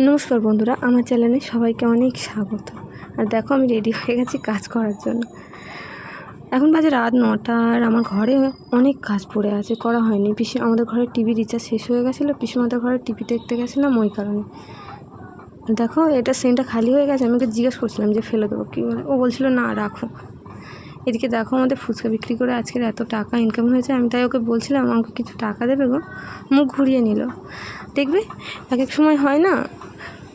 নমস্কার বন্ধুরা, আমার চ্যানেলে সবাইকে অনেক স্বাগত। আর দেখো আমি রেডি হয়ে গেছি কাজ করার জন্য। এখন বাজে রাত 9টা আর আমার ঘরে অনেক কাজ পড়ে আছে, করা হয়নি। আমাদের ঘরের টিভি রিচার্জ শেষ হয়ে গেছিলো, পিসিমাদের ঘরের টিভি দেখতে গেছিলাম, ওই কারণে। দেখো এটা সিনটা খালি হয়ে গেছে। আমি ওকে জিজ্ঞেস করছিলাম যে ফেলে দেবো কী বলে, ও বলছিল না রাখো। এদিকে দেখো আমাদের ফুচকা বিক্রি করে আজকের এত টাকা ইনকাম হয়েছে। আমি তাই ওকে বলছিলাম আমাকে কিছু টাকা দেবে গো, মুখ ঘুরিয়ে নিল। দেখবে এক এক সময় হয় না,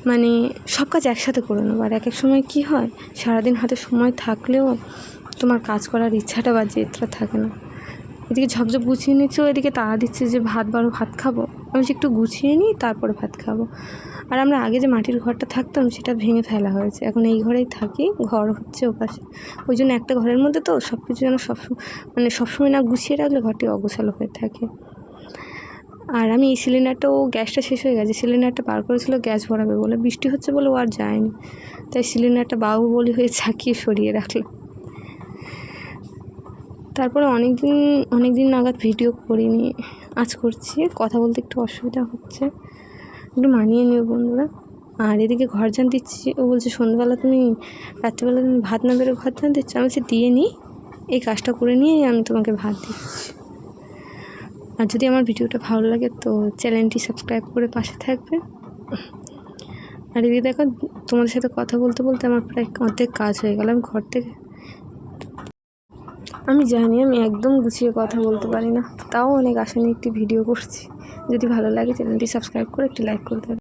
মানে সব কাজ একসাথে করে নেবো। আর এক এক সময় কী হয়, সারাদিন হাতে সময় থাকলেও তোমার কাজ করার ইচ্ছাটা বা জেদটা থাকে না। এদিকে ঝকঝক গুছিয়ে নিচ্ছে, ও এদিকে তাড়া দিচ্ছে যে ভাত খাবো। আমি বলছি একটু গুছিয়ে নিই তারপরে ভাত খাবো। আর আমরা আগে যে মাটির ঘরটা থাকতাম সেটা ভেঙে ফেলা হয়েছে, এখন এই ঘরেই থাকি। ঘর হচ্ছে ওপাশে, ওই জন্য একটা ঘরের মধ্যে তো সব কিছু যেন সবসময় না গুছিয়ে রাখলে ঘরটি অগোছালো হয়ে থাকে। আর আমি এই সিলিন্ডারটাও, গ্যাসটা শেষ হয়ে গেছে, সিলিন্ডারটা বার করেছিল গ্যাস ভরাবে বলে, বৃষ্টি হচ্ছে বলে ও আর যায়নি। তাই সিলিন্ডারটা বাহুবলী হয়ে চাকিয়ে সরিয়ে রাখলো। তারপরে অনেক দিন নাগাদ ভিডিও করিনি, আজ করছি। কথা বলতে একটু অসুবিধা হচ্ছে, একটু মানিয়ে নিও বন্ধুরা। আর এদিকে ঘর ঝাঁট দিচ্ছি। ও বলছে রাত্রিবেলা তুমি ভাত না বেরো ঘর ঝাঁট দিচ্ছ। আমি বলছি দিয়ে নিই, এই কাজটা করে নিয়েই আমি তোমাকে ভাত দিচ্ছি। আর যদি আমার ভিডিওটা ভালো লাগে তো চ্যানেলটি সাবস্ক্রাইব করে পাশে থাকবে। আর এদিকে দেখো তোমাদের সাথে কথা বলতে বলতে আমার প্রায় অর্ধেক কাজ হয়ে গেল। আমি ঘর থেকে, আমি জানি আমি একদম গুছিয়ে কথা বলতে পারি না, তাও অনেক আশা নিয়ে একটি ভিডিও করছি। যদি ভালো লাগে চ্যানেলটি সাবস্ক্রাইব করে একটি লাইক করে দেবে।